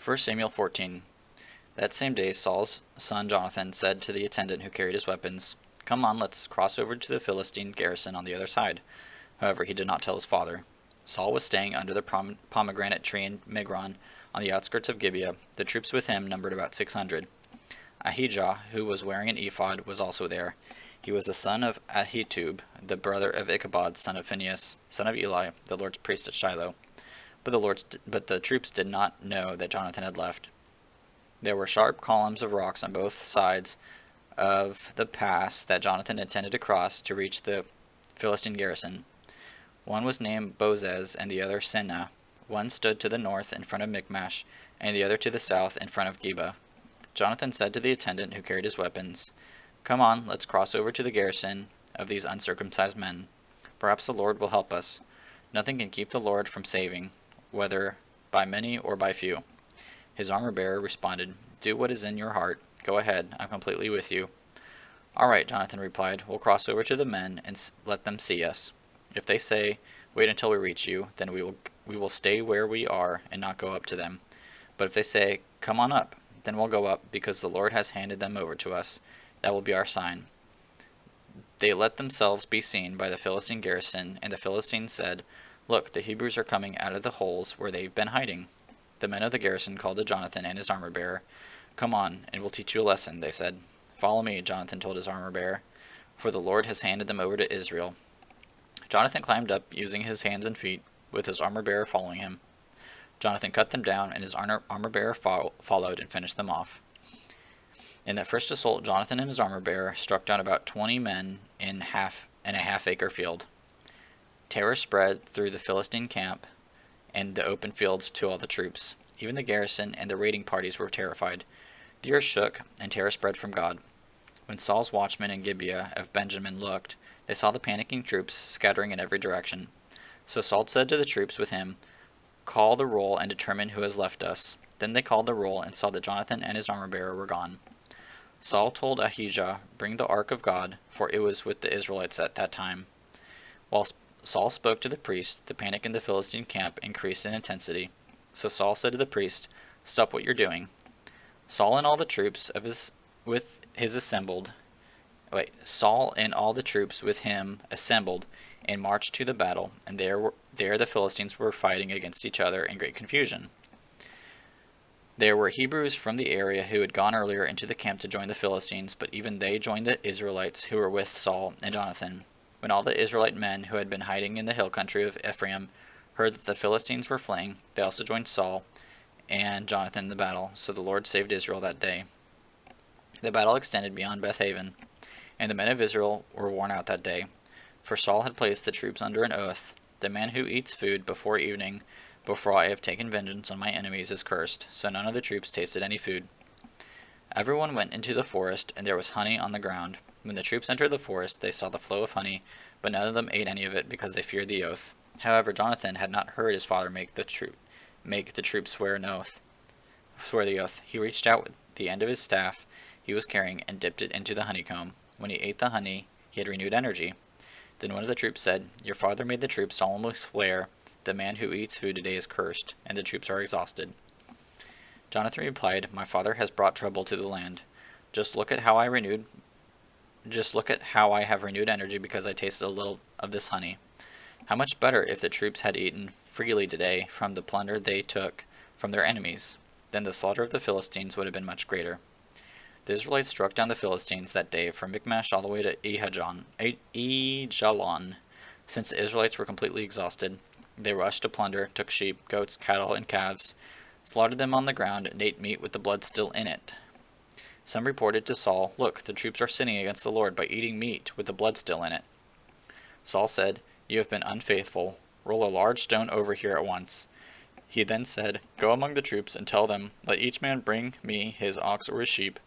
1 Samuel 14. That same day Saul's son Jonathan said to the attendant who carried his weapons, "Come on, let's cross over to the Philistine garrison on the other side." However, he did not tell his father. Saul was staying under the pomegranate tree in Migron, on the outskirts of Gibeah. The troops with him numbered about 600. Ahijah, who was wearing an ephod, was also there. He was the son of Ahitub, the brother of Ichabod, son of Phinehas, son of Eli, the Lord's priest at Shiloh. But the troops did not know that Jonathan had left. There were sharp columns of rocks on both sides of the pass that Jonathan intended to cross to reach the Philistine garrison. One was named Bozez and the other Seneh. One stood to the north in front of Michmash, and the other to the south in front of Geba. Jonathan said to the attendant who carried his weapons, "Come on, let's cross over to the garrison of these uncircumcised men. Perhaps the Lord will help us. Nothing can keep the Lord from saving, whether by many or by few." His armor-bearer responded, "Do what is in your heart. Go ahead, I'm completely with you." "All right," Jonathan replied, "we'll cross over to the men and let them see us. If they say, 'Wait until we reach you,' then we will stay where we are and not go up to them. But if they say, 'Come on up,' then we'll go up, because the Lord has handed them over to us. That will be our sign." They let themselves be seen by the Philistine garrison, and the Philistines said, "Look, the Hebrews are coming out of the holes where they've been hiding." The men of the garrison called to Jonathan and his armor-bearer. "Come on, and we'll teach you a lesson," they said. "Follow me," Jonathan told his armor-bearer, "for the Lord has handed them over to Israel." Jonathan climbed up, using his hands and feet, with his armor-bearer following him. Jonathan cut them down, and his armor-bearer followed and finished them off. In that first assault, Jonathan and his armor-bearer struck down about 20 men in a half-acre field. Terror spread through the Philistine camp and the open fields to all the troops. Even the garrison and the raiding parties were terrified. The earth shook, and terror spread from God. When Saul's watchmen in Gibeah of Benjamin looked, they saw the panicking troops scattering in every direction. So Saul said to the troops with him, "Call the roll and determine who has left us." Then they called the roll and saw that Jonathan and his armor-bearer were gone. Saul told Ahijah, "Bring the ark of God," for it was with the Israelites at that time. While Saul spoke to the priest, the panic in the Philistine camp increased in intensity. So Saul said to the priest, "Stop what you're doing." Saul and all the troops Saul and all the troops with him assembled and marched to the battle, and there the Philistines were fighting against each other in great confusion. There were Hebrews from the area who had gone earlier into the camp to join the Philistines, but even they joined the Israelites who were with Saul and Jonathan. When all the Israelite men who had been hiding in the hill country of Ephraim heard that the Philistines were fleeing, they also joined Saul and Jonathan in the battle, so the Lord saved Israel that day. The battle extended beyond Bethaven, and the men of Israel were worn out that day, for Saul had placed the troops under an oath, "The man who eats food before evening, before I have taken vengeance on my enemies, is cursed." So none of the troops tasted any food. Everyone went into the forest, and there was honey on the ground. When the troops entered the forest, they saw the flow of honey, but none of them ate any of it because they feared the oath. However, Jonathan had not heard his father make the troops swear the oath. He reached out with the end of his staff he was carrying and dipped it into the honeycomb. When he ate the honey, he had renewed energy. Then one of the troops said, "Your father made the troops solemnly swear, 'The man who eats food today is cursed,' and the troops are exhausted." Jonathan replied, "My father has brought trouble to the land. Just look at how I have renewed energy because I tasted a little of this honey. How much better if the troops had eaten freely today from the plunder they took from their enemies. Then the slaughter of the Philistines would have been much greater." The Israelites struck down the Philistines that day from Michmash all the way to Aijalon. Since the Israelites were completely exhausted, they rushed to plunder, took sheep, goats, cattle, and calves, slaughtered them on the ground, and ate meat with the blood still in it. Some reported to Saul, "Look, the troops are sinning against the Lord by eating meat with the blood still in it." Saul said, "You have been unfaithful. Roll a large stone over here at once." He then said, "Go among the troops and tell them, 'Let each man bring me his ox or his sheep.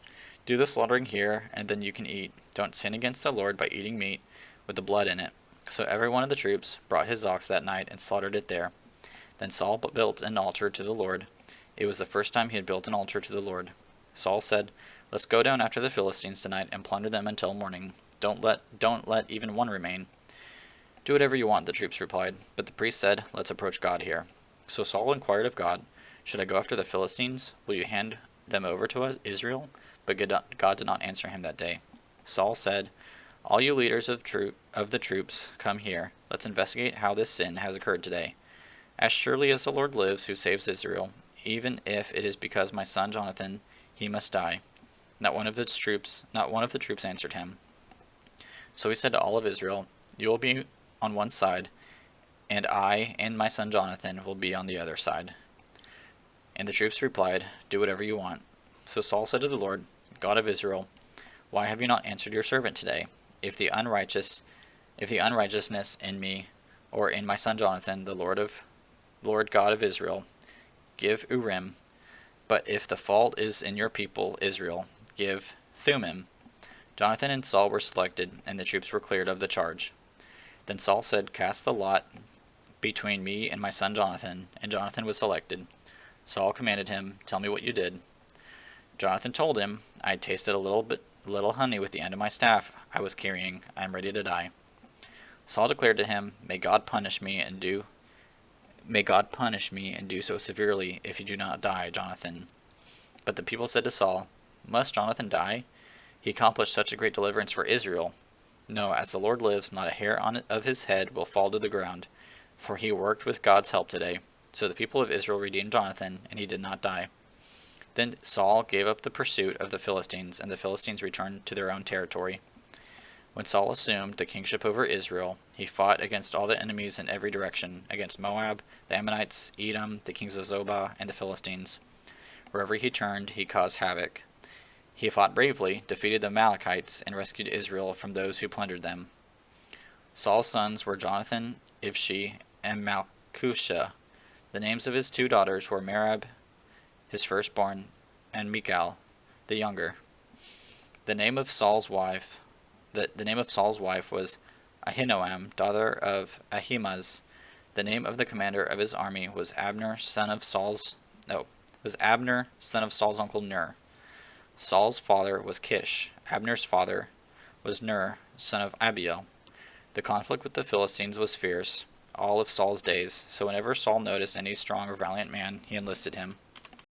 Do the slaughtering here, and then you can eat. Don't sin against the Lord by eating meat with the blood in it." So every one of the troops brought his ox that night and slaughtered it there. Then Saul built an altar to the Lord. It was the first time he had built an altar to the Lord. Saul said, "Let's go down after the Philistines tonight and plunder them until morning. Don't let even one remain." "Do whatever you want," the troops replied. But the priest said, "Let's approach God here." So Saul inquired of God, Should I go after the Philistines? Will you hand them over to us, Israel?" But God did not answer him that day. Saul said, "All you leaders of the troops, come here. Let's investigate how this sin has occurred today. As surely as the Lord lives, who saves Israel, even if it is because my son Jonathan, he must die." Not one of the troops answered him. So he said to all of Israel, "You will be on one side, and I and my son Jonathan will be on the other side." And the troops replied, "Do whatever you want." So Saul said to the Lord, "God of Israel, why have you not answered your servant today? If the unrighteousness in me or in my son Jonathan, the Lord God of Israel, give Urim, but if the fault is in your people Israel, give Thummim." Jonathan and Saul were selected, and the troops were cleared of the charge. Then Saul said, "Cast the lot between me and my son Jonathan," and Jonathan was selected. Saul commanded him, "Tell me what you did." Jonathan told him, "I had tasted a little honey with the end of my staff I was carrying. I am ready to die." Saul declared to him, May God punish me and do so severely if you do not die, Jonathan." But the people said to Saul, "Must Jonathan die? He accomplished such a great deliverance for Israel. No, as the Lord lives, not a hair of his head will fall to the ground, for he worked with God's help today." So the people of Israel redeemed Jonathan, and he did not die. Then Saul gave up the pursuit of the Philistines, and the Philistines returned to their own territory. When Saul assumed the kingship over Israel, he fought against all the enemies in every direction, against Moab, the Ammonites, Edom, the kings of Zobah, and the Philistines. Wherever he turned, he caused havoc. He fought bravely, defeated the Amalekites, and rescued Israel from those who plundered them. Saul's sons were Jonathan, Ivshi, and Malchusha. The names of his 2 daughters were Merab, his firstborn, and Michal, the younger. The name of Saul's wife was Ahinoam, daughter of Ahimaaz. The name of the commander of his army was Abner, son of Saul's uncle Ner. Saul's father was Kish. Abner's father was Ner, son of Abiel. The conflict with the Philistines was fierce all of Saul's days, so whenever Saul noticed any strong or valiant man, he enlisted him.